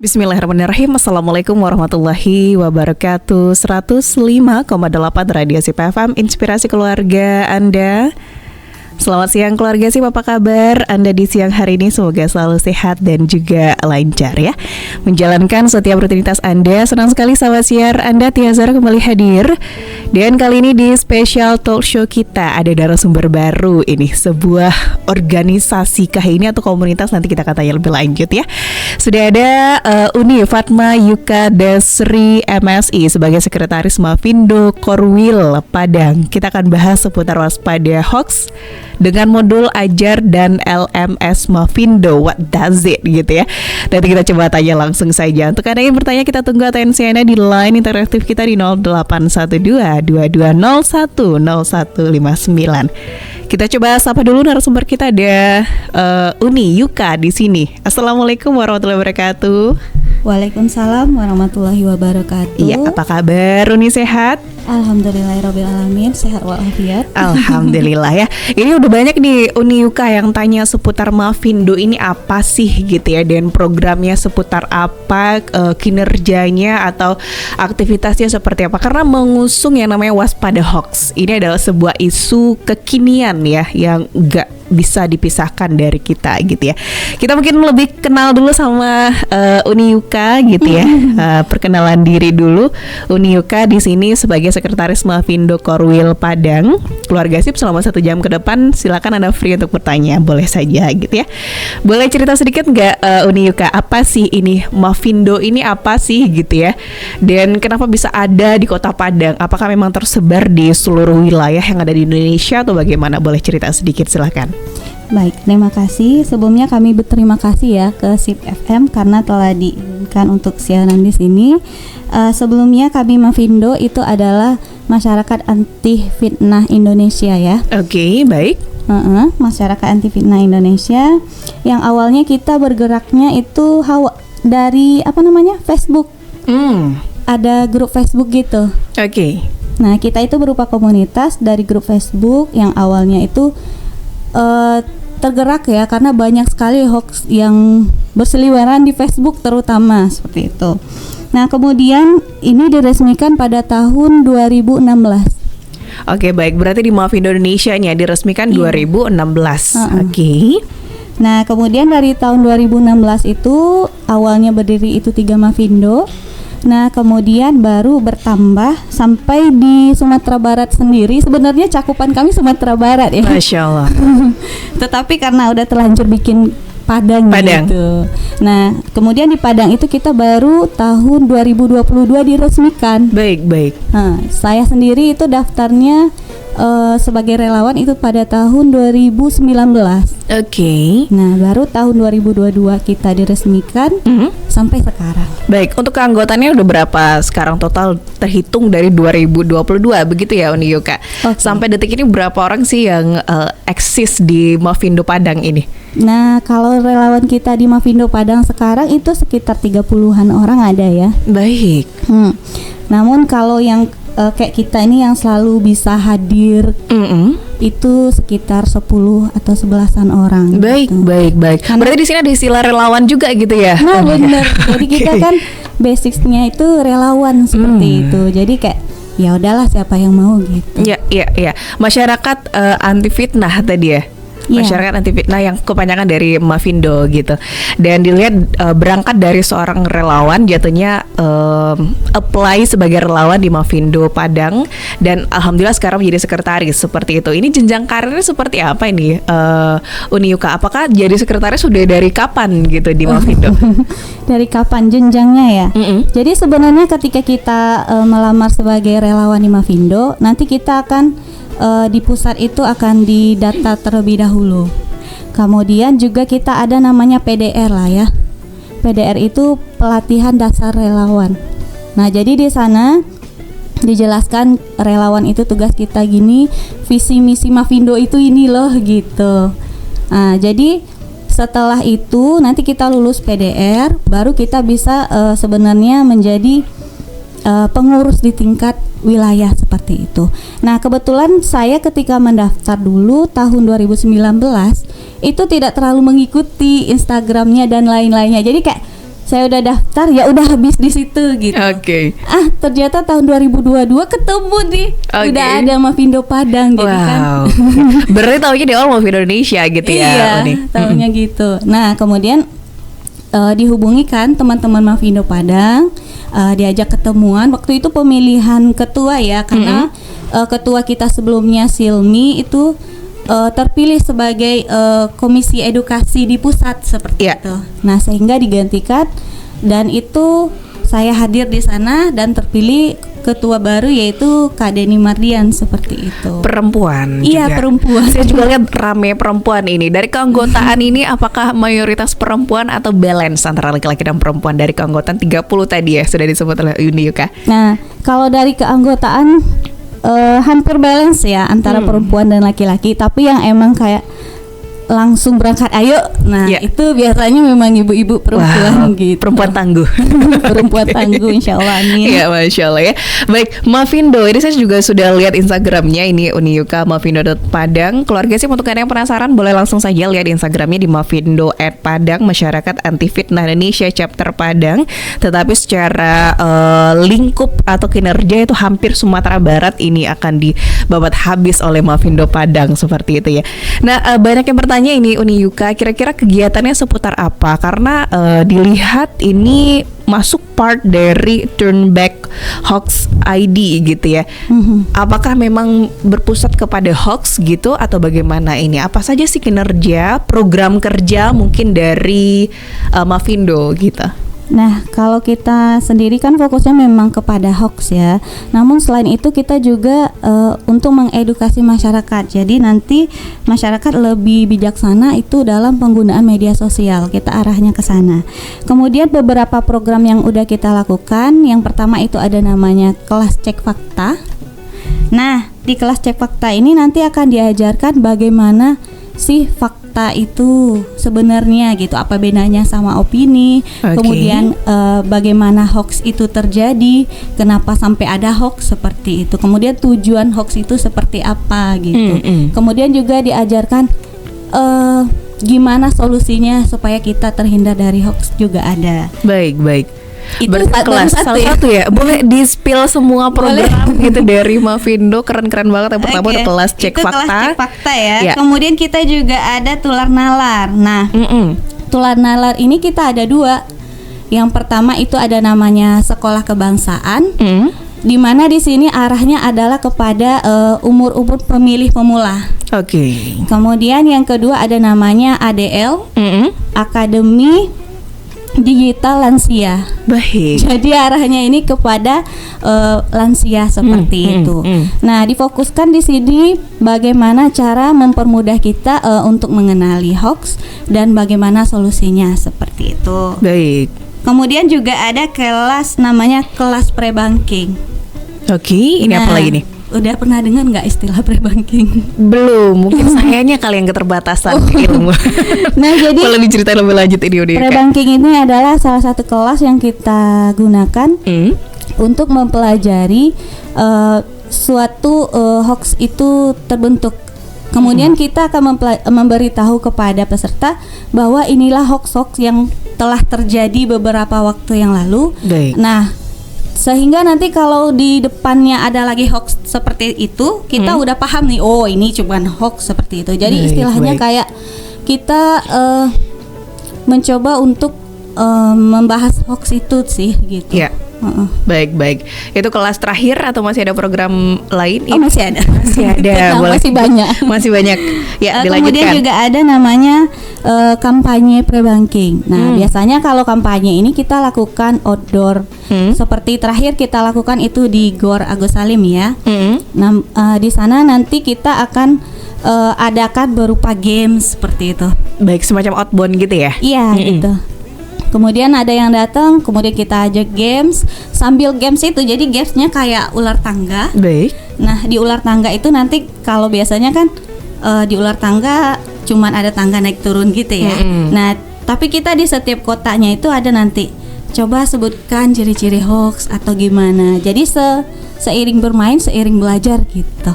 Bismillahirrahmanirrahim. Assalamualaikum warahmatullahi wabarakatuh. 105,8 Radio Sip FM, inspirasi keluarga Anda. Selamat siang keluarga Sip, apa kabar Anda di siang hari ini? Semoga selalu sehat dan juga lancar ya, menjalankan setiap rutinitas Anda. Senang sekali sahabat siar Anda, Tiazara kembali hadir. Dan kali ini di special talk show kita ada narasumber baru. Ini sebuah organisasi kah ini atau komunitas, nanti kita akan tanya lebih lanjut ya. Sudah ada Uni Fatma Yuka Desri MSI sebagai sekretaris Mafindo Korwil Padang. Kita akan bahas seputar waspada hoax dengan modul ajar dan LMS Mafindo. What does it gitu ya. Nanti kita coba tanya langsung saja. Untuk Anda yang bertanya, kita tunggu atensi Anda di line interaktif kita di 0812-2201-0159. Kita coba sapa dulu narasumber kita, ada Uni Yuka di sini. Assalamualaikum warahmatullahi wabarakatuh. Waalaikumsalam warahmatullahi wabarakatuh. Iya, apa kabar Uni, sehat? Alhamdulillahirrabbilalamin, sehat walafiat. Alhamdulillah ya. Ini udah banyak nih Uni Yuka yang tanya seputar Mafindo ini apa sih gitu ya, dan programnya seputar apa, kinerjanya atau aktivitasnya seperti apa. Karena mengusung yang namanya waspada hoax, ini adalah sebuah isu kekinian ya, yang gak bisa dipisahkan dari kita gitu ya. Kita mungkin lebih kenal dulu sama Uni Yuka gitu ya. Perkenalan diri dulu. Uni Yuka di sini sebagai sekretaris Mafindo Korwil Padang. Keluarga Sip, selama 1 jam ke depan silakan Anda free untuk bertanya, boleh saja gitu ya. Boleh cerita sedikit nggak Uni Yuka, apa sih ini Mafindo ini, apa sih gitu ya? Dan kenapa bisa ada di Kota Padang? Apakah memang tersebar di seluruh wilayah yang ada di Indonesia atau bagaimana? Boleh cerita sedikit, silakan. Baik, terima kasih. Sebelumnya kami berterima kasih ya ke Sip FM karena telah diizinkan untuk siaran di sini. Sebelumnya kami Mafindo itu adalah Masyarakat Anti Fitnah Indonesia ya. Oke, baik. Masyarakat Anti Fitnah Indonesia yang awalnya kita bergeraknya itu dari Facebook. Ada grup Facebook gitu. Oke. Nah, kita itu berupa komunitas dari grup Facebook yang awalnya itu tergerak ya, karena banyak sekali hoax yang berseliweran di Facebook terutama seperti itu. Nah, kemudian ini diresmikan pada tahun 2016. Oke, baik. Berarti di Mafindo Indonesia nya diresmikan 2016. Oke. Nah, kemudian dari tahun 2016 itu awalnya berdiri itu 3 Mafindo. Nah, kemudian baru bertambah sampai di Sumatera Barat sendiri. Sebenarnya cakupan kami Sumatera Barat ya. Masya Allah. Tetapi karena udah terlanjur bikin Padang. Gitu. Nah, kemudian di Padang itu kita baru tahun 2022 diresmikan. Baik. Nah, saya sendiri itu daftarnya sebagai relawan itu pada tahun 2019. Oke. Nah, baru tahun 2022 kita diresmikan sampai sekarang. Baik, untuk keanggotaannya udah berapa sekarang total terhitung dari 2022 begitu ya Uni Yuka? Sampai detik ini berapa orang sih yang eksis di Mafindo Padang ini? Nah, kalau relawan kita di Mafindo Padang sekarang itu sekitar 30-an orang ada ya. Baik. Namun kalau yang kayak kita ini yang selalu bisa hadir itu sekitar 10 atau 11-an orang. Baik. Berarti di sini ada istilah relawan juga gitu ya? Nah, benar. Jadi kita kan basicnya itu relawan seperti itu. Jadi kayak ya udahlah siapa yang mau gitu. Iya. Masyarakat anti fitnah tadi ya. Masyarakat anti fitnah yang kepanjangan dari Mafindo gitu. Dan dilihat berangkat dari seorang relawan, jatuhnya apply sebagai relawan di Mafindo Padang, dan alhamdulillah sekarang menjadi sekretaris seperti itu. Ini jenjang karirnya seperti apa ini Uni Yuka? Apakah jadi sekretaris sudah dari kapan gitu di Mafindo? Dari kapan jenjangnya ya? Jadi sebenarnya ketika kita melamar sebagai relawan di Mafindo, nanti kita akan di pusat itu akan didata terlebih dahulu. Kemudian juga kita ada namanya PDR lah ya. PDR itu pelatihan dasar relawan. Nah, jadi di sana dijelaskan relawan itu tugas kita gini, visi misi Mafindo itu ini loh gitu. Nah, jadi setelah itu nanti kita lulus PDR, baru kita bisa sebenarnya menjadi pengurus di tingkat wilayah seperti itu. Nah, kebetulan saya ketika mendaftar dulu tahun 2019 itu tidak terlalu mengikuti Instagramnya dan lain-lainnya. Jadi kayak saya udah daftar, ya udah habis di situ gitu. Oke. Ternyata tahun 2022 ketemu nih, udah ada Mavindo Padang gitu kan. Berarti taunya di awal Mavindo Indonesia gitu ya. Iya, taunya gitu. Nah kemudian dihubungi kan teman-teman Mavindo Padang, diajak ketemuan. Waktu itu pemilihan ketua ya, karena ketua kita sebelumnya Silmi itu terpilih sebagai komisi edukasi di pusat seperti itu. Nah sehingga digantikan, dan itu saya hadir di sana dan terpilih ketua baru yaitu Kak Deni Mardian seperti itu. Perempuan Iya juga. perempuan. Saya juga lihat rame perempuan ini. Dari keanggotaan ini apakah mayoritas perempuan atau balance antara laki-laki dan perempuan? Dari keanggotaan 30 tadi ya sudah disebut oleh Uni Yuka. Nah kalau dari keanggotaan hampir balance ya antara perempuan dan laki-laki, tapi yang emang kayak langsung berangkat ayo, nah itu biasanya memang ibu-ibu perempuan gitu. Perempuan tangguh. Perempuan tangguh, insya Allah, amin. Ya Masya Allah ya. Baik, Mavindo, ini saya juga sudah lihat Instagramnya, ini Uni Yuka Mavindo.Padang. Keluarga sih untuk kalian yang penasaran boleh langsung saja lihat Instagramnya di Mavindo@Padang, Masyarakat Anti Fitnah Indonesia Chapter Padang. Tetapi secara lingkup atau kinerja itu hampir Sumatera Barat ini akan dibabat habis oleh Mavindo Padang seperti itu ya. Nah banyak yang bertanya ini Uni Yuka, kira-kira kegiatannya seputar apa? Karena dilihat ini masuk part dari Turn Back Hoax ID gitu ya. Apakah memang berpusat kepada hoax gitu atau bagaimana ini? Apa saja sih kinerja, program kerja mungkin dari Mavindo gitu? Nah, kalau kita sendiri kan fokusnya memang kepada hoax ya. Namun selain itu kita juga untuk mengedukasi masyarakat. Jadi nanti masyarakat lebih bijaksana itu dalam penggunaan media sosial. Kita arahnya ke sana. Kemudian beberapa program yang udah kita lakukan. Yang pertama itu ada namanya kelas cek fakta. Nah, di kelas cek fakta ini nanti akan diajarkan bagaimana sih fakta itu sebenarnya gitu, apa bedanya sama opini, kemudian bagaimana hoax itu terjadi, kenapa sampai ada hoax seperti itu, kemudian tujuan hoax itu seperti apa gitu. Kemudian juga diajarkan gimana solusinya supaya kita terhindar dari hoax juga ada. Baik. Itu kelas salah satu ya. Boleh di-spill semua program gitu dari Mavindo, keren-keren banget. Yang pertama ada kelas cek itu fakta. Kelas cek fakta ya. Kemudian kita juga ada tular nalar. Nah, tular nalar ini kita ada 2. Yang pertama itu ada namanya sekolah kebangsaan. Di mana di sini arahnya adalah kepada umur-umur pemilih pemula. Kemudian yang kedua ada namanya ADL, Akademi Digital Lansia. Baik. Jadi arahnya ini kepada lansia seperti itu. Nah, difokuskan di sini bagaimana cara mempermudah kita untuk mengenali hoax dan bagaimana solusinya seperti itu. Baik. Kemudian juga ada kelas namanya kelas pre-banking. Ini apa lagi nih? Udah pernah dengar nggak istilah pre-banking? Belum, mungkin sayanya kali yang keterbatasan ilmu. Nah, jadi boleh diceritain lebih lanjut ini. Pre-banking ini adalah salah satu kelas yang kita gunakan untuk mempelajari suatu hoax itu terbentuk. Kemudian kita akan memberitahu kepada peserta bahwa inilah hoax-hoax yang telah terjadi beberapa waktu yang lalu. Nah, sehingga nanti kalau di depannya ada lagi hoax seperti itu, kita udah paham nih, oh ini cuma hoax seperti itu. Jadi istilahnya kayak kita mencoba untuk membahas hoax itu sih gitu. Baik. Itu kelas terakhir atau masih ada program lain? Masih ada. Masih banyak. Ya, dilanjutkan. Kemudian juga ada namanya kampanye pre-banking. Nah, biasanya kalau kampanye ini kita lakukan outdoor. Seperti terakhir kita lakukan itu di Gor Agus Salim ya. Nah, di sana nanti kita akan adakan berupa games seperti itu. Baik, semacam outbound gitu ya? Iya, gitu. Kemudian ada yang datang, kemudian kita ajak games. Sambil games itu, jadi gamesnya kayak ular tangga. Baik. Nah, di ular tangga itu nanti kalau biasanya kan di ular tangga cuman ada tangga naik turun gitu ya. Nah, tapi kita di setiap kotanya itu ada nanti, coba sebutkan ciri-ciri hoax atau gimana. Jadi seiring bermain, seiring belajar gitu.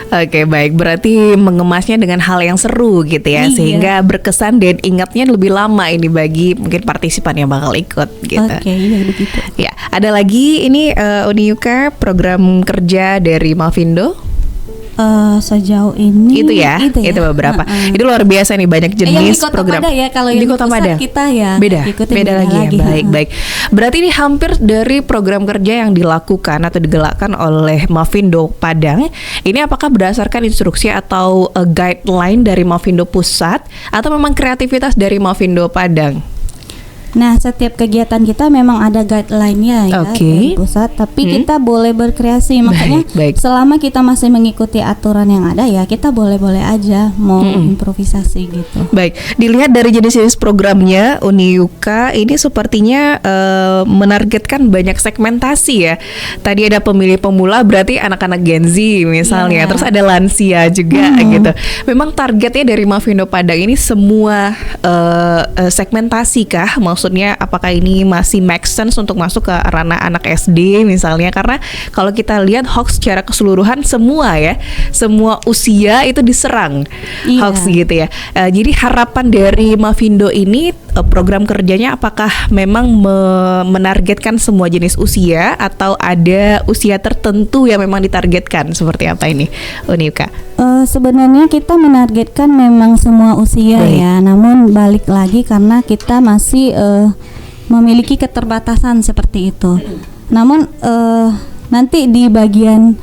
Oke, baik. Berarti mengemasnya dengan hal yang seru gitu ya, Iya. sehingga berkesan dan ingatnya lebih lama ini bagi mungkin partisipan yang bakal ikut gitu. Oke, iya begitu. Ya, ada lagi ini Uni Yuka program kerja dari Mavindo. Sejauh ini Itu ya, itu beberapa. Itu luar biasa nih, banyak jenis yang di Kota program. Padang ya, kalau yang di di Kota pusat Padang kita ya beda lagi ya. Baik. Berarti ini hampir dari program kerja yang dilakukan atau digelakkan oleh Mavindo Padang. Ini apakah berdasarkan instruksi atau guideline dari Mavindo Pusat atau memang kreativitas dari Mavindo Padang? Nah, setiap kegiatan kita memang ada guideline-nya ya dari pusat, tapi kita boleh berkreasi. Makanya baik. selama kita masih mengikuti aturan yang ada ya, kita boleh-boleh aja mau improvisasi gitu. Baik, dilihat dari jenis-jenis programnya Uni Yuka ini sepertinya menargetkan banyak segmentasi ya. Tadi ada pemilih pemula, berarti anak-anak Gen Z misalnya, terus ada lansia juga gitu. Memang targetnya dari Mavindo Padang ini semua segmentasi kah? Maksudnya apakah ini masih make sense untuk masuk ke ranah anak SD misalnya? Karena kalau kita lihat hoax secara keseluruhan semua usia itu diserang hoax gitu ya. Jadi harapan dari Mavindo ini program kerjanya apakah memang menargetkan semua jenis usia atau ada usia tertentu yang memang ditargetkan, seperti apa ini Uni Yuka? Sebenarnya kita menargetkan memang semua usia ya, namun balik lagi karena kita masih memiliki keterbatasan seperti itu. Namun nanti di bagian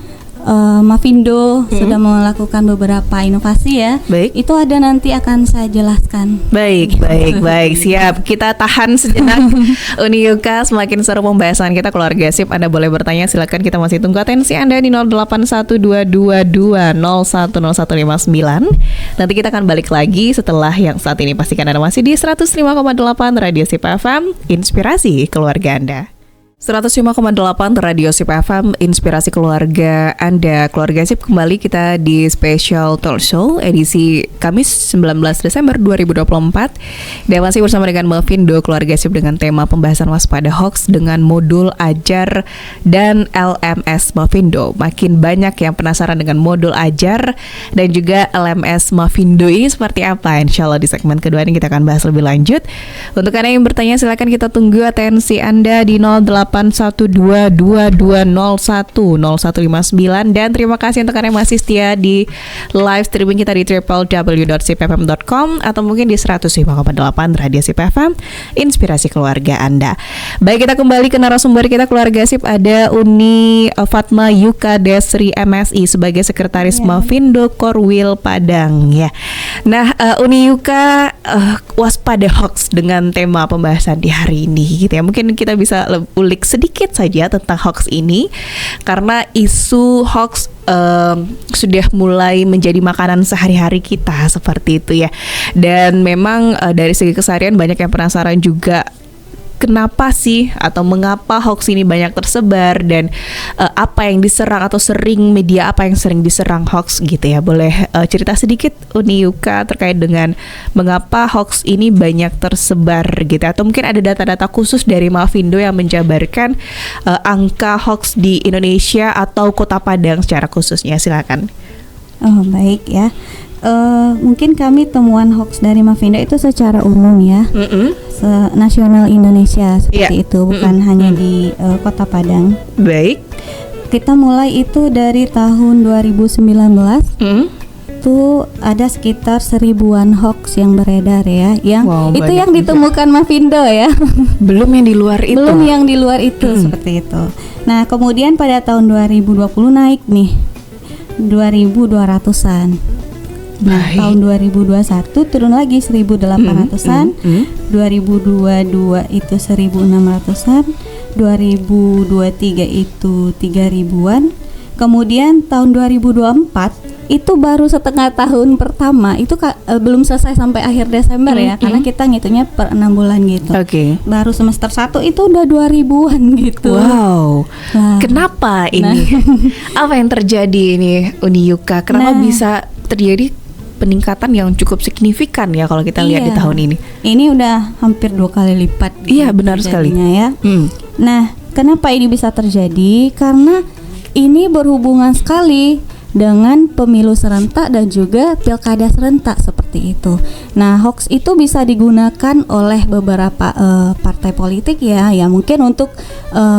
Mavindo sudah melakukan beberapa inovasi ya. Itu ada nanti akan saya jelaskan. Baik. Siap. Kita tahan sejenak. Uni Yuka, semakin seru pembahasan kita Keluarga Sip. Anda boleh bertanya, silakan, kita masih tunggu atensi Anda di 081222010159. Nanti kita akan balik lagi setelah yang saat ini. Pastikan Anda masih di 105,8 Radio Sip FM, inspirasi keluarga Anda. 105,8 Radio Sip FM, inspirasi keluarga Anda. Keluarga Sip, kembali kita di Special Talk Show edisi Kamis 19 Desember 2024. Dan masih bersama dengan Mavindo Keluarga Sip dengan tema pembahasan waspada hoax dengan modul ajar dan LMS Mavindo. Makin banyak yang penasaran dengan modul ajar dan juga LMS Mavindo ini seperti apa. Insya Allah di segmen kedua ini kita akan bahas lebih lanjut. Untuk Anda yang bertanya, silakan kita tunggu atensi Anda di 081222010159. Dan terima kasih untuk Anda yang masih setia di live streaming kita di www.sipfm.com atau mungkin di 105,8 Radio Sip FM, inspirasi keluarga Anda. Baik, kita kembali ke narasumber kita Keluarga Sip. Ada Uni Fatma Yuka Desri MSI sebagai sekretaris Mavindo Korwil Padang ya. Nah, Uni Yuka waspada hoax dengan tema pembahasan di hari ini gitu ya. Mungkin kita bisa ulik sedikit saja tentang hoax ini, karena isu hoax sudah mulai menjadi makanan sehari-hari kita seperti itu ya. Dan memang dari segi keseharian banyak yang penasaran juga, kenapa sih atau mengapa hoax ini banyak tersebar dan apa yang diserang atau media apa yang sering diserang hoax gitu ya. Boleh cerita sedikit Uni Yuka terkait dengan mengapa hoax ini banyak tersebar gitu, atau mungkin ada data-data khusus dari Mavindo yang menjabarkan angka hoax di Indonesia atau Kota Padang secara khususnya. Silakan. Oh, baik ya. Mungkin kami temuan hoax dari Mavindo itu secara umum ya, nasional Indonesia seperti itu, bukan hanya di Kota Padang. Baik. Kita mulai itu dari tahun 2019. Itu ada sekitar 1000-an hoax yang beredar ya, yang itu yang ditemukan Mavindo ya. Belum yang di luar itu. Belum yang di luar itu seperti itu. Nah, kemudian pada tahun 2020 naik nih 2200-an. Nah, tahun 2021 turun lagi 1800-an, 2022 itu 1600-an, 2023 itu 3000-an. Kemudian tahun 2024 itu baru setengah tahun pertama, itu belum selesai sampai akhir Desember ya, karena kita ngitungnya per 6 bulan gitu. Baru semester 1 itu udah 2000-an gitu. Wow. Nah, kenapa ini? Apa yang terjadi ini Uni Yuka? Kenapa bisa terjadi peningkatan yang cukup signifikan ya kalau kita lihat di tahun ini? Ini udah hampir 2 kali lipat. Iya, benar sekali ya. Nah, kenapa ini bisa terjadi? Karena ini berhubungan sekali dengan pemilu serentak dan juga pilkada serentak seperti itu. Nah, hoax itu bisa digunakan oleh beberapa partai politik ya mungkin untuk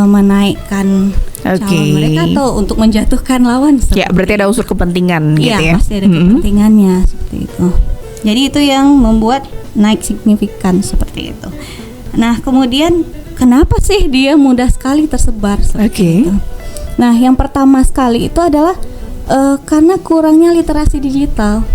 menaikkan calon mereka atau untuk menjatuhkan lawan. Ya, berarti ada unsur kepentingan gitu ya. Pasti ada kepentingannya seperti itu. Jadi itu yang membuat naik signifikan seperti itu. Nah, kemudian kenapa sih dia mudah sekali tersebar seperti itu? Nah, yang pertama sekali itu adalah karena kurangnya literasi digital.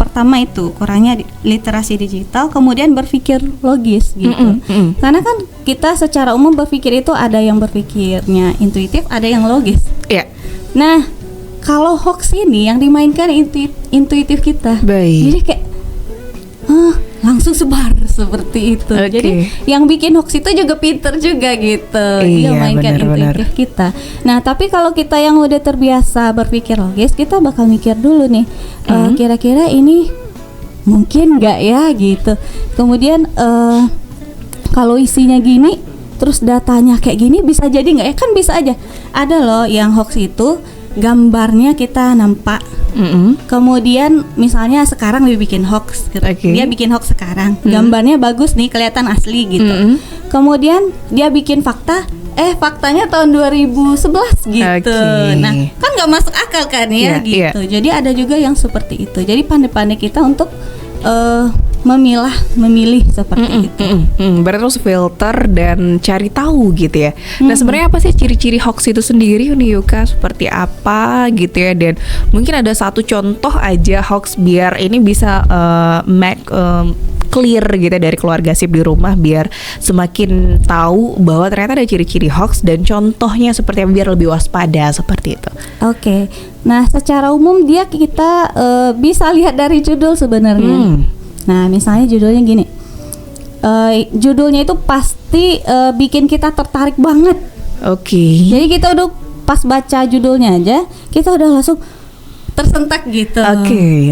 Pertama itu kurangnya literasi digital, kemudian berpikir logis gitu. Karena kan kita secara umum berpikir itu ada yang berpikirnya intuitif, ada yang logis. Nah, kalau hoax ini yang dimainkan intuitif kita. Jadi kayak langsung sebar seperti itu. Jadi yang bikin hoax itu juga pinter juga gitu. Dia mainkan intuitif kita. Nah, tapi kalau kita yang udah terbiasa berpikir logis, kita bakal mikir dulu nih, kira-kira ini mungkin nggak ya gitu. Kemudian kalau isinya gini, terus datanya kayak gini, bisa jadi nggak ya? Kan bisa aja. Ada loh yang hoax itu gambarnya kita nampak. Kemudian misalnya sekarang dia bikin hoax, dia bikin hoax sekarang, gambarnya bagus nih, kelihatan asli gitu. Kemudian dia bikin fakta, faktanya tahun 2011 gitu. Nah, kan nggak masuk akal kan ya gitu. Jadi ada juga yang seperti itu. Jadi pandai-pandai kita untuk memilih seperti itu. Berarti harus filter dan cari tahu gitu ya. Nah, sebenarnya apa sih ciri-ciri hoax itu sendiri nih Yuka? Seperti apa gitu ya? Dan mungkin ada satu contoh aja hoax biar ini bisa make clear gitu dari keluarga sip di rumah, biar semakin tahu bahwa ternyata ada ciri-ciri hoax dan contohnya seperti apa biar lebih waspada seperti itu. Nah, secara umum kita bisa lihat dari judul sebenarnya. Nah, misalnya judulnya gini, judulnya itu pasti bikin kita tertarik banget. Jadi kita udah pas baca judulnya aja, kita udah langsung tersentak gitu.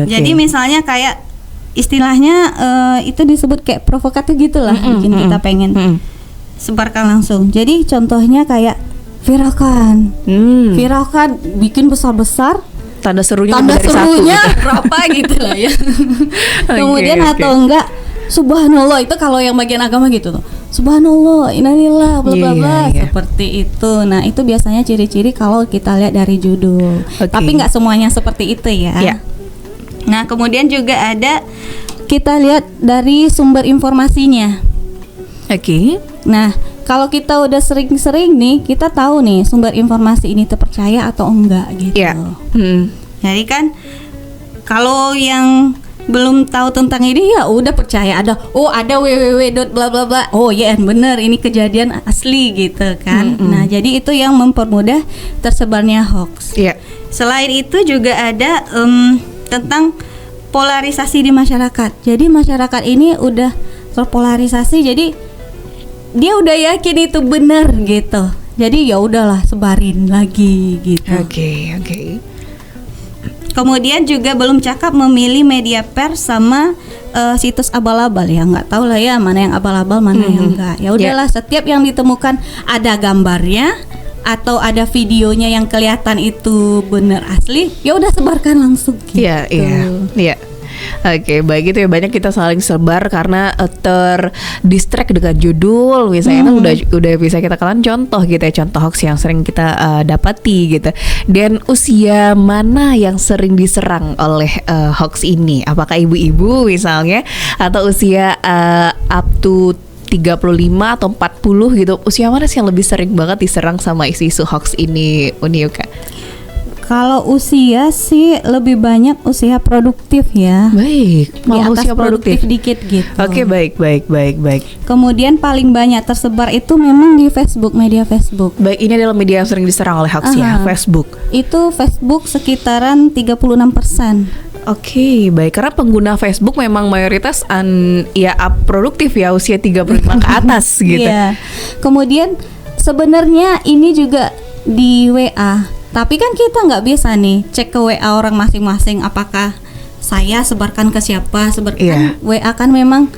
Jadi misalnya kayak istilahnya itu disebut kayak provokatif gitulah, bikin kita pengen sebarkan langsung. Jadi contohnya kayak viralkan, bikin besar-besar. Tanda serunya berapa gitu lah ya. Kemudian atau enggak subhanallah, itu kalau yang bagian agama gitu tuh. Subhanallah, innalillah, bla bla bla, seperti itu. Nah, itu biasanya ciri-ciri kalau kita lihat dari judul. Tapi nggak semuanya seperti itu ya. Nah, kemudian juga ada kita lihat dari sumber informasinya. Nah, kalau kita udah sering-sering nih, kita tahu nih sumber informasi ini terpercaya atau enggak gitu. Jadi kan kalau yang belum tahu tentang ini ya udah percaya ada www. bla bla bla. Bener ini kejadian asli gitu kan. Nah, jadi itu yang mempermudah tersebarnya hoax. Selain itu juga ada tentang polarisasi di masyarakat. Jadi masyarakat ini udah terpolarisasi, jadi dia udah yakin itu benar gitu. Jadi ya udahlah, sebarin lagi gitu. Kemudian juga belum cakap memilih media pers sama situs abal-abal ya. Nggak tahu lah ya mana yang abal-abal, mana yang enggak. Ya udahlah, setiap yang ditemukan ada gambarnya atau ada videonya yang kelihatan itu benar asli, ya udah sebarkan langsung gitu. Baik, itu ya, banyak kita saling sebar karena terdistract dengan judul misalnya. Udah bisa kita kalian contoh gitu ya, contoh hoax yang sering kita dapati gitu. Dan usia mana yang sering diserang oleh hoax ini? Apakah ibu-ibu misalnya, atau usia up to 35 atau 40 gitu? Usia mana sih yang lebih sering banget diserang sama isu-isu hoax ini, Uniuka? Kalau usia sih lebih banyak usia produktif ya. Malah usia produktif dikit gitu. Baik. Kemudian paling banyak tersebar itu memang di Facebook, media Facebook. Ini adalah media yang sering diserang oleh hoax ya, Facebook. Itu Facebook sekitaran 36%. Baik, karena pengguna Facebook memang mayoritas produktif ya, usia 35 ke atas gitu. Kemudian sebenarnya ini juga di WA. Tapi kan kita nggak bisa nih cek ke WA orang masing-masing apakah saya sebarkan ke siapa, WA kan memang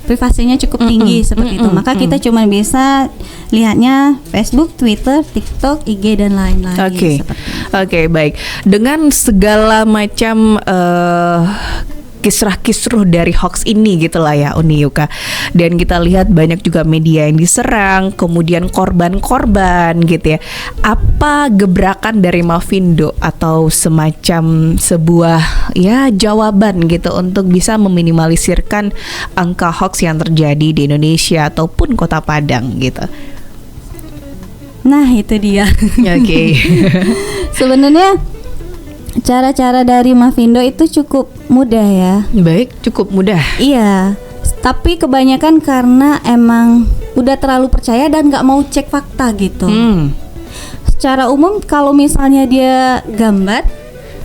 privasinya cukup tinggi seperti itu. Maka kita cuma bisa lihatnya Facebook, Twitter, TikTok, IG dan lain-lain. Oke, baik. Dengan segala macam kisruh-kisruh dari hoax ini gitulah ya Uni Yuka. Dan kita lihat banyak juga media yang diserang, kemudian korban-korban gitu ya. Apa gebrakan dari Mavindo atau semacam sebuah ya jawaban gitu untuk bisa meminimalisirkan angka hoax yang terjadi di Indonesia ataupun Kota Padang gitu? Nah, itu dia. Oke. Sebenarnya cara-cara dari Mavindo itu cukup mudah ya. Baik, cukup mudah. Iya, tapi kebanyakan karena emang udah terlalu percaya dan nggak mau cek fakta gitu. Secara umum kalau misalnya dia gambar,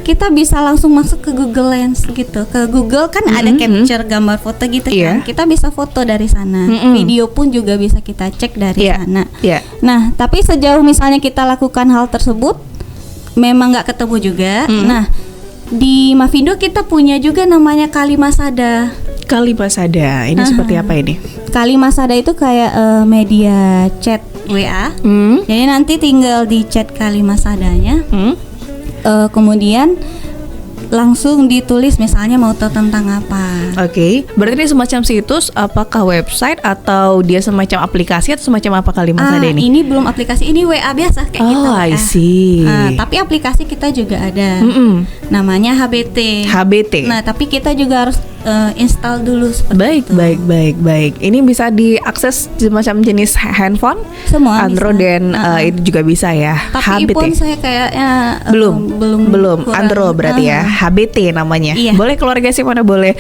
kita bisa langsung masuk ke Google Lens gitu. Ke Google kan ada capture gambar foto gitu kan. Kita bisa foto dari sana. Video pun juga bisa kita cek dari sana. Nah, tapi sejauh misalnya kita lakukan hal tersebut memang nggak ketemu juga. Nah, di Mavindo kita punya juga namanya Kalimasada. Kalimasada, ini seperti apa ini? Kalimasada itu kayak media chat WA. Jadi nanti tinggal di chat Kalimasadanya. Kemudian langsung ditulis misalnya mau tahu tentang apa. Oke, berarti ini semacam situs, apakah website atau dia semacam aplikasi atau semacam apa Kalimasada ini? Ini belum aplikasi, ini WA biasa kayak gitu. Oh, I see. Tapi aplikasi kita juga ada. Namanya HBT. Nah, tapi kita juga harus install dulu seperti itu. Baik. Ini bisa diakses semacam jenis handphone, semua Android bisa. dan itu juga bisa ya. Tapi HBT. pun saya kayaknya belum kurang. Android berarti ya. HBT namanya. Iya. Boleh keluarga sih mana boleh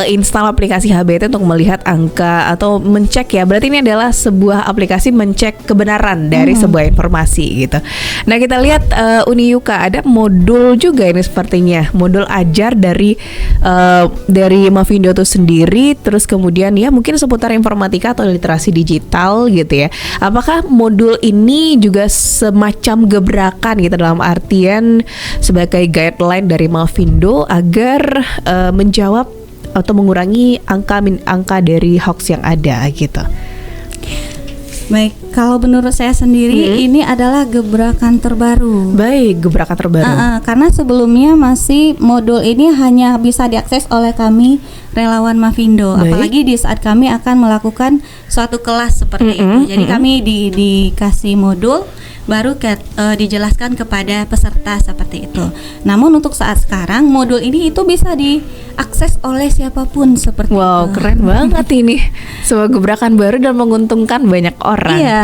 install aplikasi HBT untuk melihat angka atau mencek ya. Berarti ini adalah sebuah aplikasi mencek kebenaran dari sebuah informasi gitu. Nah, kita lihat Uni Yuka ada modul juga ini sepertinya. Modul ajar dari Mavindo itu sendiri, terus kemudian ya mungkin seputar informatika atau literasi digital gitu ya. Apakah modul ini juga semacam gebrakan gitu dalam artian sebagai guideline dari Mavindo agar menjawab atau mengurangi angka dari hoax yang ada gitu? Baik, kalau menurut saya sendiri ini adalah gebrakan terbaru. Baik, gebrakan terbaru. Karena sebelumnya masih modul ini hanya bisa diakses oleh kami relawan Mavindo. Apalagi di saat kami akan melakukan suatu kelas seperti itu. Jadi kami dikasih modul baru dijelaskan kepada peserta seperti itu. Namun untuk saat sekarang modul ini itu bisa diakses oleh siapapun seperti itu. Wow, keren banget ini. Sebuah gebrakan baru dan menguntungkan banyak orang. Iya.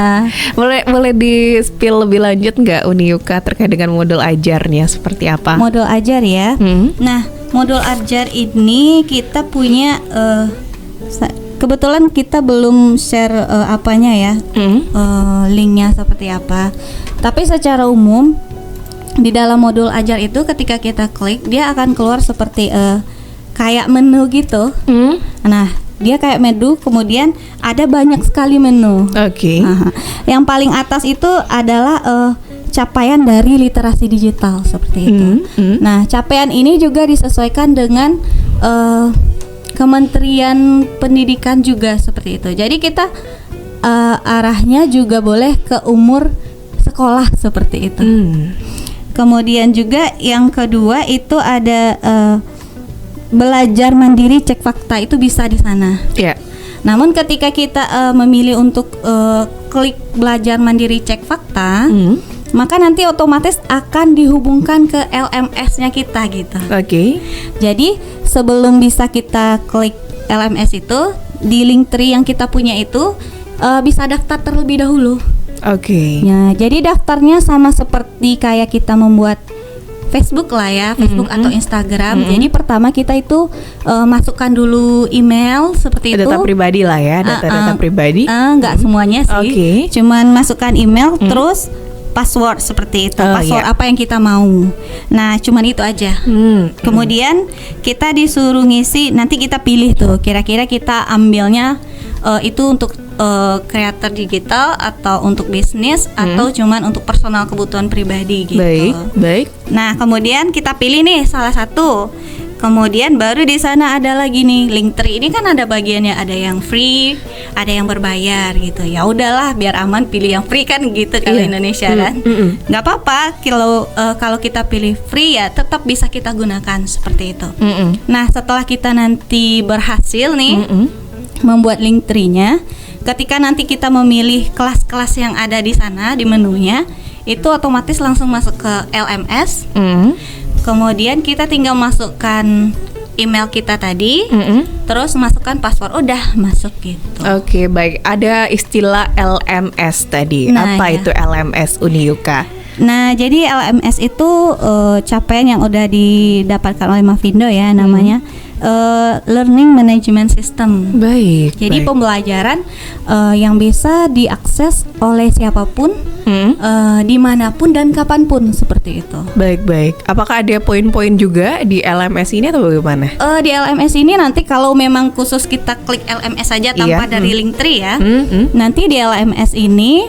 Boleh di-spill lebih lanjut nggak Uni Yuka terkait dengan modul ajarnya seperti apa? Modul ajar ya. Nah, modul ajar ini kita punya kebetulan kita belum share apanya ya, linknya seperti apa. Tapi secara umum di dalam modul ajar itu ketika kita klik dia akan keluar seperti kayak menu gitu. Nah, dia kayak menu, kemudian ada banyak sekali menu. Oke. Yang paling atas itu adalah capaian dari literasi digital seperti itu. Nah, capaian ini juga disesuaikan dengan Kementerian Pendidikan juga seperti itu. Jadi kita arahnya juga boleh ke umur sekolah seperti itu. Kemudian juga yang kedua itu ada belajar mandiri cek fakta, itu bisa di sana. Namun ketika kita memilih untuk klik belajar mandiri cek fakta, maka nanti otomatis akan dihubungkan ke LMS-nya kita gitu. Jadi sebelum bisa kita klik LMS itu, di link tree yang kita punya itu bisa daftar terlebih dahulu. Ya, jadi daftarnya sama seperti kayak kita membuat Facebook lah ya, Facebook atau Instagram. Jadi pertama kita itu masukkan dulu email seperti itu. Data pribadi lah ya, data pribadi. Nggak semuanya sih. Cuman masukkan email terus password seperti itu, password apa yang kita mau. Nah, cuman itu aja. Kemudian kita disuruh ngisi, nanti kita pilih tuh kira-kira kita ambilnya itu untuk kreator digital atau untuk bisnis atau cuman untuk personal kebutuhan pribadi gitu. Baik. Nah, kemudian kita pilih nih salah satu. Kemudian baru di sana ada lagi nih Linktree. Ini kan ada bagiannya, ada yang free, ada yang berbayar gitu. Ya udahlah, biar aman pilih yang free kan gitu kalau Indonesia kan. Nggak apa-apa kalau kita pilih free ya tetap bisa kita gunakan seperti itu. Nah, setelah kita nanti berhasil nih membuat Linktree-nya, ketika nanti kita memilih kelas-kelas yang ada di sana di menunya, itu otomatis langsung masuk ke LMS. Kemudian kita tinggal masukkan email kita tadi, terus masukkan password, udah masuk gitu. Oke, baik. Ada istilah LMS tadi. Nah, apa ya. itu LMS, Uni Yuka? Nah, jadi LMS itu capaian yang udah didapatkan oleh Mavindo ya, namanya Learning Management System. Baik. Jadi baik. pembelajaran yang bisa diakses oleh siapapun, dimanapun dan kapanpun, seperti itu. Baik. Apakah ada poin-poin juga di LMS ini atau bagaimana? Di LMS ini nanti kalau memang khusus kita klik LMS saja tanpa dari Linktree ya, nanti di LMS ini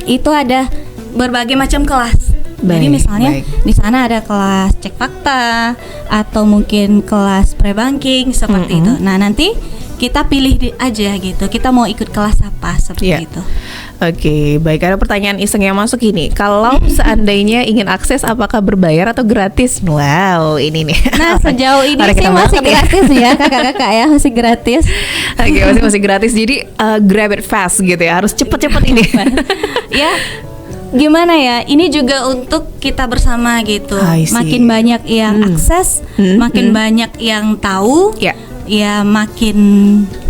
itu ada berbagai macam kelas. Jadi misalnya di sana ada kelas cek fakta atau mungkin kelas pre-banking seperti itu. Nah, nanti kita pilih aja gitu. Kita mau ikut kelas apa seperti itu. Oke, baik. Ada pertanyaan iseng yang masuk ini. Kalau seandainya ingin akses, apakah berbayar atau gratis? Wow, ini nih. Nah, sejauh ini sih masih gratis ya, kakak-kakak ya, masih gratis. Oke, masih gratis. Jadi grab it fast gitu ya. Harus cepet-cepet ini. Ya. Gimana ya, ini juga untuk kita bersama gitu. Makin banyak yang akses, makin banyak yang tahu, ya makin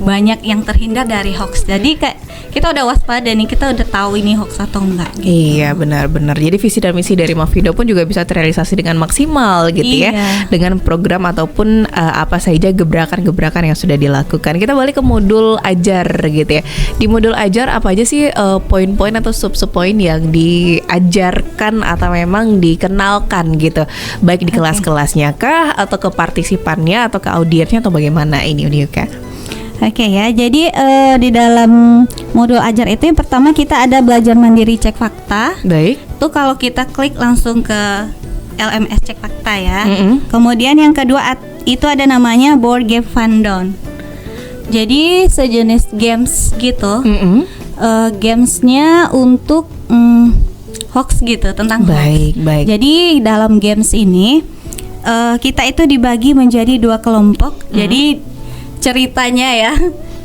banyak yang terhindar dari hoax. Jadi kayak kita udah waspada nih, kita udah tahu ini hoax atau enggak gitu. Iya, benar-benar. Jadi visi dan misi dari Mavindo pun juga bisa terrealisasi dengan maksimal gitu ya, dengan program ataupun apa saja gebrakan-gebrakan yang sudah dilakukan. Kita balik ke modul ajar gitu ya. Di modul ajar apa aja sih poin-poin atau sub-sub poin yang diajarkan atau memang dikenalkan gitu, baik di kelas-kelasnya kah, atau ke partisipannya, atau ke audiensnya, atau bagaimana ini, Uni Yuka? Oke ya, jadi di dalam modul ajar itu yang pertama kita ada belajar mandiri cek fakta. Baik. Tuh kalau kita klik langsung ke LMS cek fakta ya. Kemudian yang kedua itu ada namanya board game fandom. Jadi sejenis games gitu. Gamesnya untuk hoax gitu, tentang hoax. Baik. Jadi dalam games ini kita itu dibagi menjadi 2 kelompok. Jadi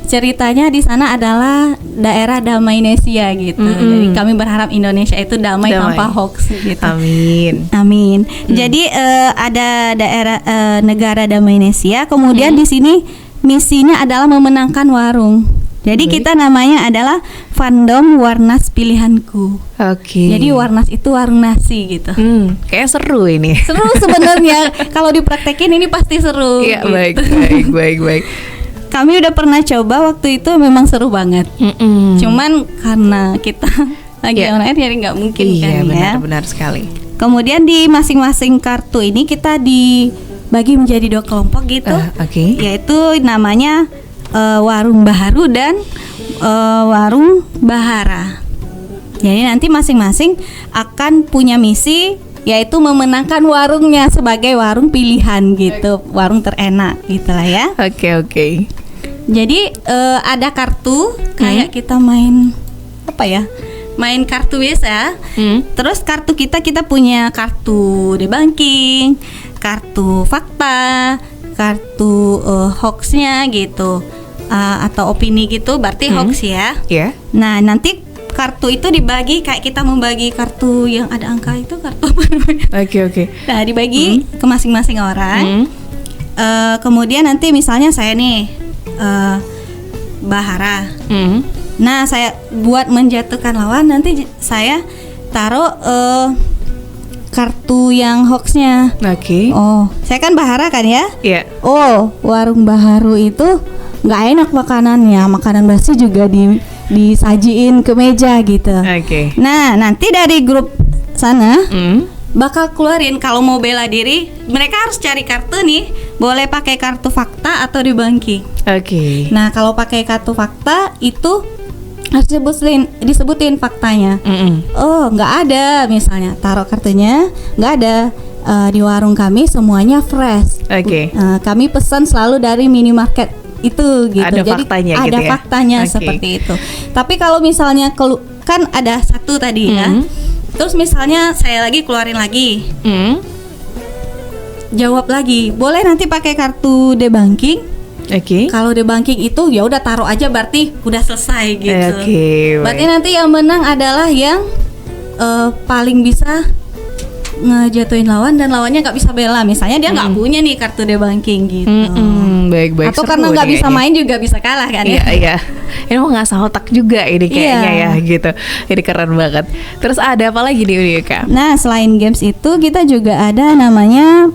ceritanya di sana adalah daerah damai Nesia gitu. Jadi kami berharap Indonesia itu damai tanpa hoax gitu. Amin. Jadi ada daerah negara damai Nesia. Kemudian di sini misinya adalah memenangkan warung. Jadi kita namanya adalah fandom Warnas Pilihanku. Oke. Jadi Warnas itu warung nasi gitu. Kayak seru ini. Seru sebenarnya. Kalau dipraktekin ini pasti seru. Iya, gitu. baik. Kami udah pernah coba waktu itu, memang seru banget. Cuman karena kita lagi online jadi nggak mungkin kan ya. Benar sekali. Kemudian di masing-masing kartu ini kita dibagi menjadi 2 kelompok gitu. Yaitu namanya warung baharu dan warung bahara. Jadi nanti masing-masing akan punya misi, yaitu memenangkan warungnya sebagai warung pilihan gitu, warung terenak gitulah ya. Oke. Jadi ada kartu kayak kita main apa ya? Main kartu biasa. Terus kartu kita punya kartu debanking, kartu fakta, kartu hoaxnya gitu, atau opini gitu, berarti hoax ya. Nah nanti kartu itu dibagi kayak kita membagi kartu yang ada angka itu, kartu apa namanya? Oke. Nah dibagi ke masing-masing orang. Kemudian nanti misalnya saya nih bahara. Nah saya buat menjatuhkan lawan, nanti saya taruh kartu yang hoaxnya. Oh, saya kan bahara kan ya? Oh, warung baharu itu nggak enak makanannya, makanan basi juga disajiin ke meja gitu. Nah nanti dari grup sana bakal keluarin, kalau mau bela diri mereka harus cari kartu nih, boleh pakai kartu fakta atau debanking. Nah kalau pakai kartu fakta itu harus disebutin faktanya. Oh nggak ada, misalnya taruh kartunya nggak ada di warung kami semuanya fresh. Oke. Kami pesan selalu dari minimarket itu gitu. Ada Jadi faktanya ada gitu ya? faktanya Oke. seperti itu. Tapi kalau misalnya kan ada satu tadi ya. Terus misalnya saya lagi keluarin lagi. Jawab lagi, boleh nanti pakai kartu debanking. Oke. Kalau debanking itu ya udah taruh aja, berarti udah selesai gitu. Oke, Berarti baik. nanti yang menang adalah yang paling bisa ngejatuhin lawan dan lawannya nggak bisa bela. Misalnya dia nggak punya nih kartu debanking gitu. Baik-baik. Atau Seru karena nggak nih bisa kayaknya. main juga bisa kalah kan Iya, ya. iya. Ini mau ngasah otak juga ini kayaknya Iya. ya gitu. Ini keren banget. Terus ada apa lagi nih Unika? Nah, selain games itu kita juga ada namanya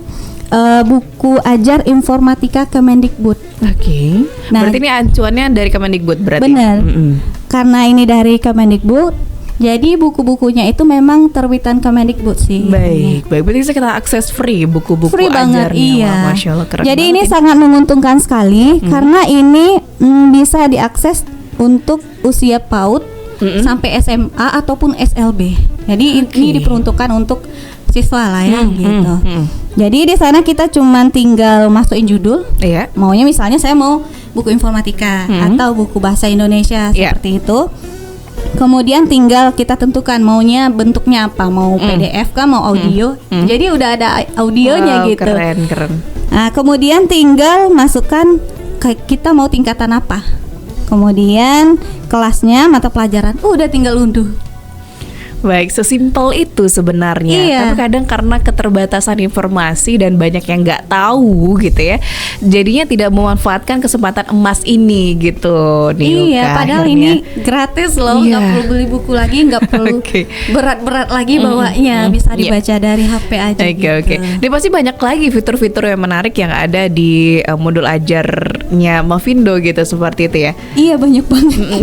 buku ajar informatika Kemendikbud. Oke. Nah, Berarti ini acuannya dari Kemendikbud berarti. Benar. Mm-mm. Karena ini dari Kemendikbud, jadi buku-bukunya itu memang terbitan Kemendikbud sih. Baik. Berarti bisa kita akses free buku-buku Free banget, ajarnya. iya. Wah, Masya Allah, keren Jadi banget ini sangat menguntungkan sekali karena ini bisa diakses untuk usia PAUD sampai SMA ataupun SLB. Jadi ini diperuntukkan untuk siswa lah ya gitu. Jadi di sana kita cuman tinggal masukin judul. Iya. Maunya misalnya saya mau buku informatika atau buku bahasa Indonesia Iya. seperti itu. Kemudian tinggal kita tentukan maunya bentuknya apa, mau PDF kah, mau audio. Jadi udah ada audionya Wow, gitu. Keren. Nah, kemudian tinggal masukkan kita mau tingkatan apa. Kemudian kelasnya, mata pelajaran, udah tinggal unduh. Baik, sesimpel itu sebenarnya. Iya. Tapi kadang karena keterbatasan informasi dan banyak yang nggak tahu gitu ya, jadinya tidak memanfaatkan kesempatan emas ini gitu. Nih, Iya, Yuka, padahal akhirnya. ini gratis loh, Iya. nggak perlu beli buku lagi, nggak perlu Oke. berat-berat lagi bawanya, bisa dibaca dari HP aja. Oke. Dan pasti banyak lagi fitur-fitur yang menarik yang ada di modul ajarnya Mavindo gitu seperti itu ya. Iya, banyak banget.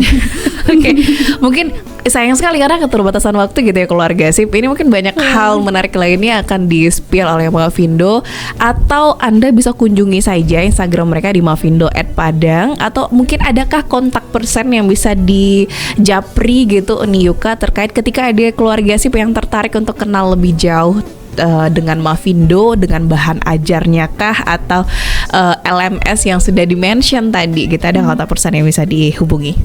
Oke, mungkin sayang sekali karena keterbatasan waktu gitu ya keluarga sip. Ini mungkin banyak hal menarik lainnya akan di-spill oleh Mavindo, atau Anda bisa kunjungi saja Instagram mereka di mavindo@padang, atau mungkin adakah kontak person yang bisa dijapri gitu Yuka terkait ketika ada keluarga sip yang tertarik untuk kenal lebih jauh dengan Mavindo, dengan bahan ajarnya kah, atau LMS yang sudah di-mention tadi gitu, ada kontak person yang bisa dihubungi?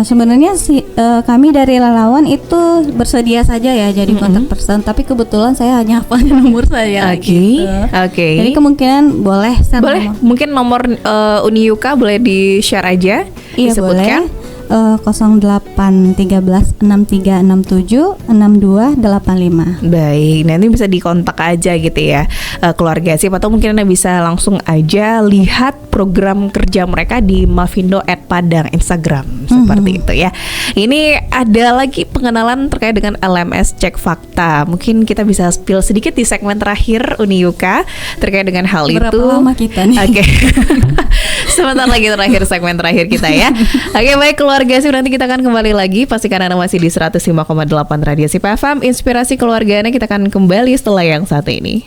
Sebenarnya sih kami dari relawan itu bersedia saja ya jadi kontak person, tapi kebetulan saya hanya hafal nomor saya. Oke. Gitu. Oke. Jadi kemungkinan boleh share Boleh, nomor. mungkin nomor Uni Yuka boleh di-share aja, Iya, disebutkan. boleh. 081363676285. Baik, nanti bisa dikontak aja gitu ya keluarga sip, atau mungkin Anda bisa langsung aja lihat program kerja mereka di mavindo@padang Instagram seperti itu ya. Ini ada lagi pengenalan terkait dengan LMS Cek Fakta. Mungkin kita bisa spill sedikit di segmen terakhir Uni Yuka terkait dengan hal Berapa itu. lama kita nih? Oke. Sebentar lagi terakhir segmen terakhir kita ya. Oke, baik keluarga sip, nanti kita akan kembali lagi. Pastikan Anda masih di 105,8 Radio Sip FM, inspirasi keluarganya. Kita akan kembali setelah yang satu ini.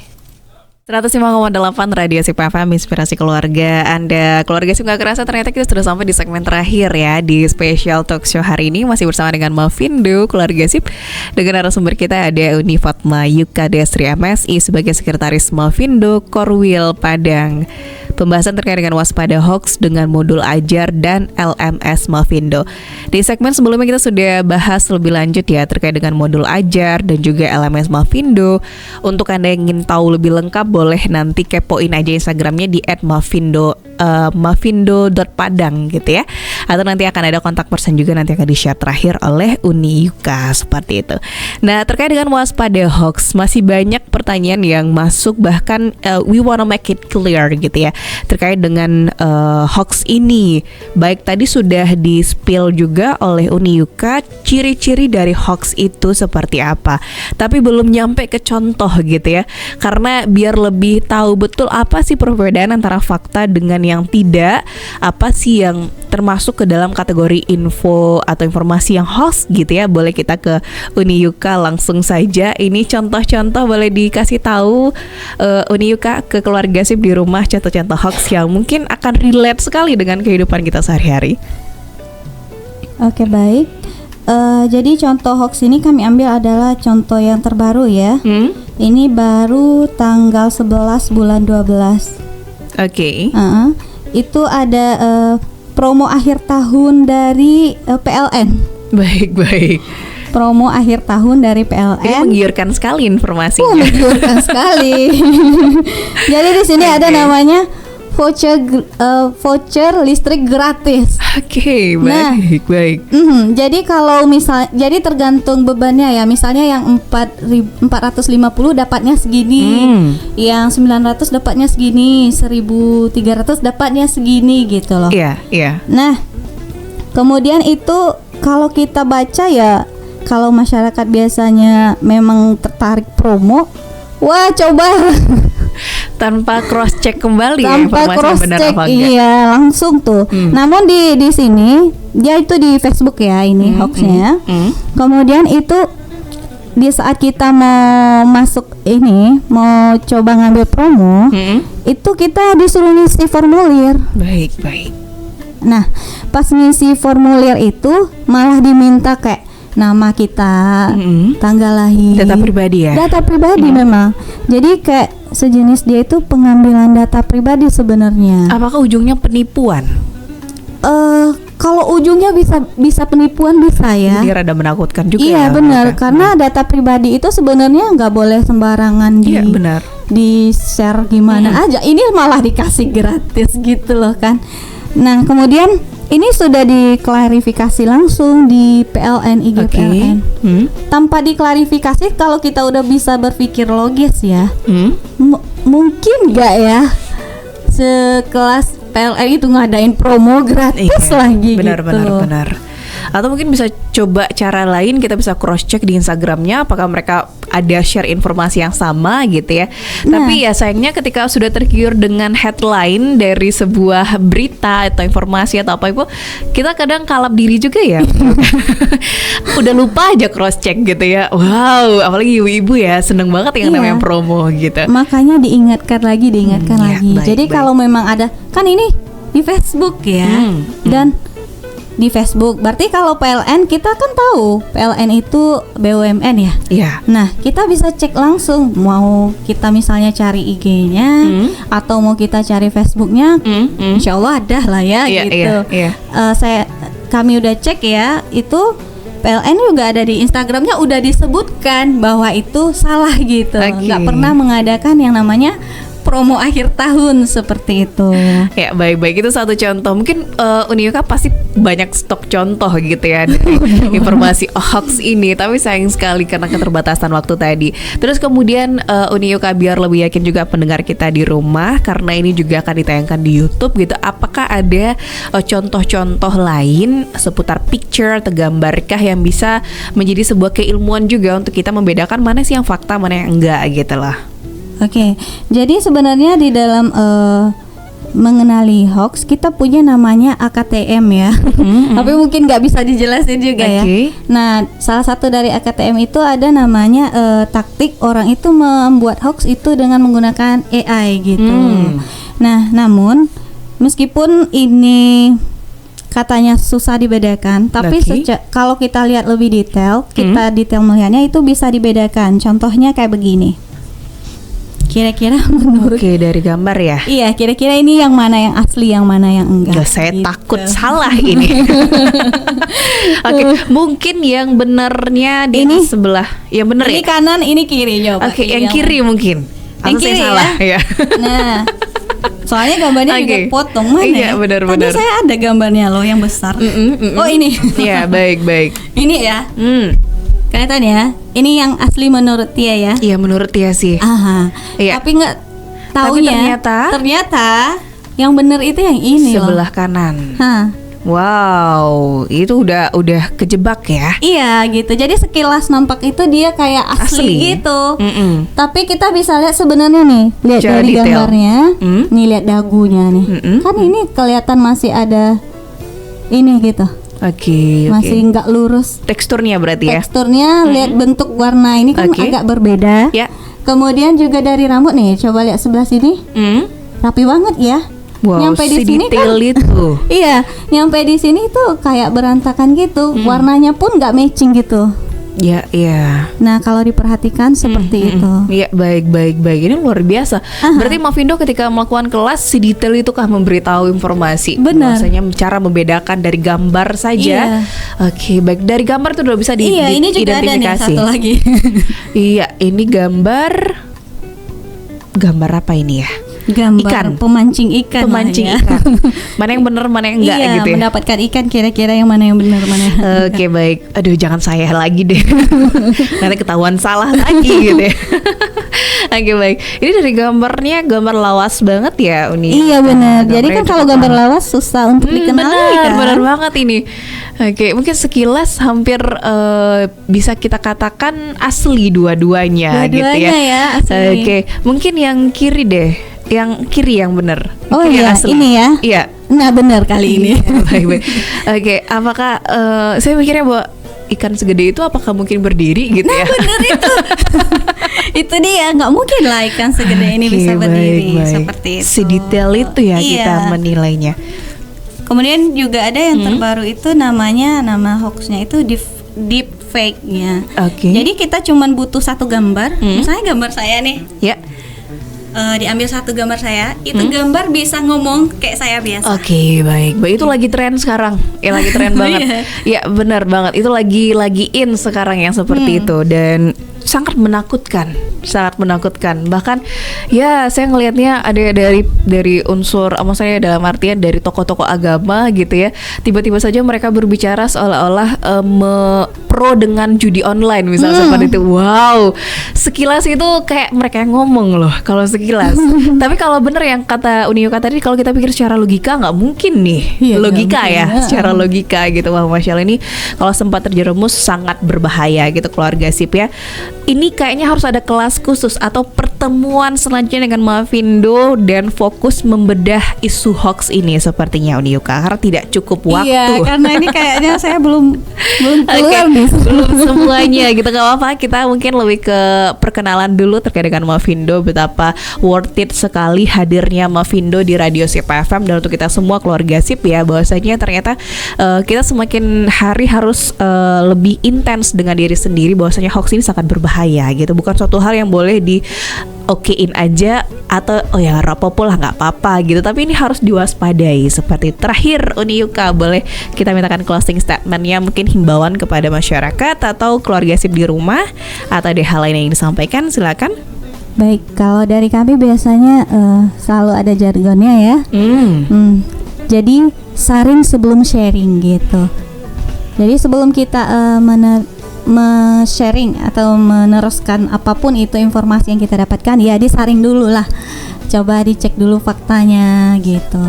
105,8 Radio Sip FM, inspirasi keluarga Anda. Keluarga Sip, gak kerasa ternyata kita sudah sampai di segmen terakhir ya di special talk show hari ini. Masih bersama dengan Mavindo, keluarga Sip. Dengan narasumber kita ada Uni Fatma Yuka Destri MSI sebagai sekretaris Mavindo Korwil Padang. Pembahasan terkait dengan waspada hoax dengan modul ajar dan LMS Mavindo. Di segmen sebelumnya kita sudah bahas lebih lanjut ya terkait dengan modul ajar dan juga LMS Mavindo. Untuk Anda yang ingin tahu lebih lengkap, boleh nanti kepoin aja Instagramnya di @mavindo mavindo.padang gitu ya. Atau nanti akan ada kontak person juga, nanti akan di-share terakhir oleh Uni Yuka seperti itu. Nah, terkait dengan waspada hoax, masih banyak pertanyaan yang masuk, bahkan we wanna make it clear gitu ya terkait dengan hoax ini. Baik tadi sudah di-spill juga oleh Uni Yuka ciri-ciri dari hoax itu seperti apa, tapi belum nyampe ke contoh gitu ya, karena biar lebih tahu betul apa sih perbedaan antara fakta dengan yang tidak, apa sih yang termasuk ke dalam kategori info atau informasi yang hoax gitu ya. Boleh kita ke Uni Yuka langsung saja. Ini contoh-contoh boleh dikasih tahu Uni Yuka ke keluarga Sip di rumah, contoh-contoh hoax yang mungkin akan relate sekali dengan kehidupan kita sehari-hari. Oke, baik. Jadi contoh hoax ini kami ambil adalah contoh yang terbaru ya. Ini baru tanggal 11 bulan 12. Oke. Itu ada promo akhir tahun dari PLN. Baik. Promo akhir tahun dari Ini PLN. menggiurkan sekali informasinya. Menggiurkan sekali. Jadi di sini ada namanya voucher listrik gratis. Oke, Nah, baik. Jadi kalau jadi tergantung bebannya ya. Misalnya yang 450 dapatnya segini, yang 900 dapatnya segini, 1300 dapatnya segini gitu loh. Iya. Nah, kemudian itu kalau kita baca ya, kalau masyarakat biasanya memang tertarik promo, wah coba Tanpa cross check kembali tanpa informasi cross benar check, apa enggak. iya langsung tuh. Namun di sini dia itu di Facebook ya ini hoaxnya. Kemudian itu di saat kita mau masuk ini mau coba ngambil promo, itu kita disuruh ngisi formulir. Baik. Nah, pas ngisi formulir itu malah diminta kayak nama kita, tanggal lahir, Data pribadi ya. data pribadi memang. Jadi kayak sejenis dia itu pengambilan data pribadi sebenarnya. Apakah ujungnya penipuan? Kalau ujungnya bisa penipuan bisa ya. Jadi rada menakutkan juga. Iya ya, benar, mereka. karena data pribadi itu sebenarnya nggak boleh sembarangan Iya benar. di share gimana aja. Ini malah dikasih gratis gitu loh kan. Nah kemudian ini sudah diklarifikasi langsung di PLN IG PLN. Tanpa diklarifikasi, kalau kita udah bisa berpikir logis ya, mungkin nggak ya sekelas PLN itu ngadain promo gratis lagi benar. Atau mungkin bisa coba cara lain, kita bisa cross check di Instagramnya apakah mereka ada share informasi yang sama gitu ya. Tapi ya sayangnya ketika sudah tergiur dengan headline dari sebuah berita atau informasi atau apa itu, kita kadang kalap diri juga ya. Udah lupa aja cross check gitu ya. Wow, apalagi ibu-ibu ya seneng banget yang namanya promo gitu. Makanya diingatkan lagi lagi. Baik, Jadi kalau memang ada, kan ini di Facebook ya, dan di Facebook. Berarti kalau PLN kita kan tahu PLN itu BUMN ya. Iya. Nah, kita bisa cek langsung mau kita misalnya cari IG-nya atau mau kita cari Facebook-nya. Insya Allah ada lah ya gitu. Iya. Kami udah cek ya, itu PLN juga ada di Instagramnya udah disebutkan bahwa itu salah gitu. Nggak pernah mengadakan yang namanya promo akhir tahun seperti itu. Ya baik itu satu contoh. Mungkin Uni Yuka pasti banyak stok contoh gitu ya dari informasi hoax ini. Tapi sayang sekali karena keterbatasan waktu tadi. Terus kemudian Uni Yuka biar lebih yakin juga pendengar kita di rumah, karena ini juga akan ditayangkan di YouTube gitu. Apakah ada contoh-contoh lain seputar picture atau gambarkah yang bisa menjadi sebuah keilmuan juga untuk kita membedakan mana sih yang fakta, mana yang enggak gitu lah. Oke, jadi sebenarnya di dalam mengenali hoax kita punya namanya AKTM ya. Tapi mungkin nggak bisa dijelasin juga ya. Nah, salah satu dari AKTM itu ada namanya taktik orang itu membuat hoax itu dengan menggunakan AI gitu. Nah, namun meskipun ini katanya susah dibedakan, tapi kalau kita lihat lebih detail, kita detail melihatnya itu bisa dibedakan. Contohnya kayak begini. Kira-kira menurut dari gambar ya? Iya, kira-kira ini yang mana yang asli, yang mana yang enggak? Saya takut salah ini. Mungkin yang benernya di ini sebelah. Yang bener ini ya? Kanan, ini kiri coba. Yang kiri mungkin. Yang kiri saya salah ya. Nah, soalnya gambarnya juga potong mana? Iya, benar. Tadi saya ada gambarnya loh yang besar. Oh ini. Iya, baik. Ini ya. Kelihatan ya, ini yang asli menurut Tia ya? Iya, menurut Tia sih. Iya. Tapi nggak taunya ternyata yang bener itu yang ini sebelah loh. kanan. Wow, itu udah kejebak ya? Iya gitu. Jadi sekilas nampak itu dia kayak asli gitu. Tapi kita bisa lihat sebenarnya nih, lihat dari gambarnya. Nih lihat dagunya nih. Kan ini kelihatan masih ada ini gitu. Masih nggak lurus. Teksturnya berarti ya? Teksturnya, lihat bentuk warna ini kan agak berbeda. Kemudian juga dari rambut nih, coba lihat sebelah sini. Rapi banget ya. Wow, nyampe di sini kan itu. Iya, nyampe di sini tuh kayak berantakan gitu. Warnanya pun nggak matching gitu. Ya, iya. Nah, kalau diperhatikan seperti itu. Iya, baik. Ini luar biasa. Berarti Mavindo ketika melakukan kelas sedetail itu kah memberitahu informasi? Benar. Bahwasanya cara membedakan dari gambar saja. Iya. Oke, baik. Dari gambar itu udah bisa Iya, ini juga ada nih diidentifikasi. satu lagi. Iya, ini gambar apa ini ya? Gambar Ikan. pemancing ikan. Pemancing lah ya. ikan. Mana yang benar, mana yang enggak Iya, gitu ya. mendapatkan ikan kira-kira yang mana yang benar, mana yang Oke, baik. Aduh, jangan saya lagi deh. Nanti ketahuan salah lagi gitu ya. Oke, baik. Ini dari gambarnya gambar lawas banget ya, Uni. Iya benar. Jadi gambarnya kan kalau cukup gambar lawas susah untuk dikenali kan. benar banget ini. Oke, mungkin sekilas hampir bisa kita katakan asli dua-duanya gitu ya. Dua-duanya ya, asli. Oke, mungkin yang kiri deh. Yang kiri yang benar. Oh Kiri yang iya, asli. ini ya. Iya. Nah, benar kali ini. Baik. Oke, apakah saya mikirnya bahwa ikan segede itu apakah mungkin berdiri gitu ya? Benar itu. Itu dia, nggak mungkin lah ikan segede ini bisa berdiri seperti itu. Sedetail itu ya kita menilainya. Kemudian juga ada yang terbaru itu nama hoaxnya itu deep fake-nya. Oke. Jadi kita cuman butuh satu gambar, misalnya gambar saya nih. Ya. Diambil satu gambar saya, itu gambar bisa ngomong kayak saya biasa. Oke, baik. Itu lagi tren sekarang. Ya lagi tren banget. Ya, benar banget. Itu lagi in sekarang yang seperti itu dan sangat menakutkan. Bahkan ya saya ngelihatnya ada dari unsur maksudnya dalam artian dari tokoh-tokoh agama gitu ya. Tiba-tiba saja mereka berbicara seolah-olah pro dengan judi online misalnya seperti itu. Wow. Sekilas itu kayak mereka yang ngomong loh kalau sekilas. Tapi kalau bener yang kata Uni Yuka tadi, kalau kita pikir secara logika nggak mungkin nih. Iya, Logika mungkin. ya, secara logika gitu. Wah, Masya Allah, ini kalau sempat terjerumus sangat berbahaya gitu keluarga sip ya. Ini kayaknya harus ada kelas khusus atau pertemuan selanjutnya dengan Mavindo dan fokus membedah isu hoax ini sepertinya Uni Yuka, karena tidak cukup waktu. Iya, karena ini kayaknya saya belum keluar nih. Belum semuanya gitu, gak apa-apa. Kita mungkin lebih ke perkenalan dulu terkait dengan Mavindo, betapa worth it sekali hadirnya Mavindo di Radio Sip FM. Dan untuk kita semua keluarga Sip ya, bahwasanya ternyata kita semakin hari harus lebih intens dengan diri sendiri, bahwasanya hoax ini sangat berbahaya gitu. Bukan suatu hal yang boleh di okein aja atau oh ya rapopo lah nggak apa-apa gitu, tapi ini harus diwaspadai. Seperti terakhir Uni Yuka, boleh kita mintakan closing statementnya, mungkin himbauan kepada masyarakat atau keluarga Sip di rumah atau ada hal lain yang ingin disampaikan, silakan. Baik, kalau dari kami biasanya selalu ada jargonnya ya. Jadi saring sebelum sharing gitu. Jadi sebelum kita sharing atau meneruskan apapun itu informasi yang kita dapatkan, ya disaring dulu lah, coba dicek dulu faktanya gitu.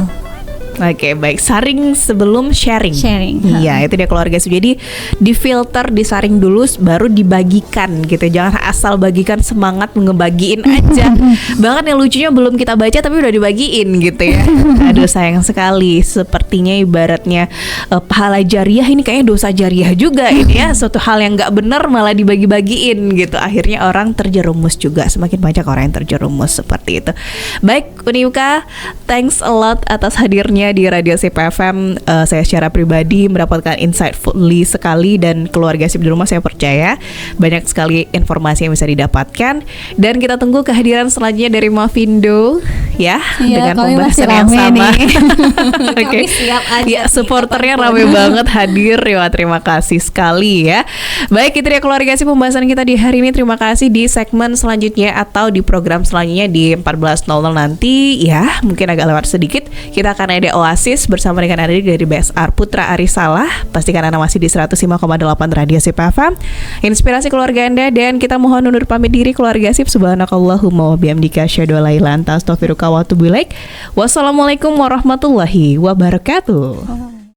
Oke, baik. Saring sebelum sharing. Iya, itu dia keluarga. Jadi difilter, disaring dulu, baru dibagikan gitu. Jangan asal bagikan semangat ngebagiin aja. Bahkan yang lucunya belum kita baca tapi udah dibagiin gitu ya. Aduh, sayang sekali. Sepertinya ibaratnya pahala jariah ini kayaknya dosa jariah juga ini ya. Suatu hal yang nggak benar malah dibagi-bagiin gitu. Akhirnya orang terjerumus juga. Semakin banyak orang yang terjerumus seperti itu. Baik, Uni Yuka, thanks a lot atas hadirnya di Radio Sip FM. Saya secara pribadi mendapatkan insightfully sekali, dan keluarga Sip di rumah saya percaya banyak sekali informasi yang bisa didapatkan. Dan kita tunggu kehadiran selanjutnya dari Mavindo ya, dengan pembahasan yang sama. Oke, siap aja. Ya, supporternya rame banget hadir ya, terima kasih sekali ya. Baik, itu dia keluarga Sip pembahasan kita di hari ini. Terima kasih. Di segmen selanjutnya atau di program selanjutnya di 14.00 nanti ya, mungkin agak lewat sedikit, kita akan ada Oasis bersama dengan Adi dari BSR Putra Arisalah. Pastikan Anda masih di 105,8 Radio Sip FM, inspirasi keluarga Anda. Dan kita mohon undur pamit diri keluarga Sip. Subhanakallahumma wa bihamdika asyhadu an la ilaha illa anta astaghfiruka wa atubu ilaik. Wassalamualaikum warahmatullahi wabarakatuh.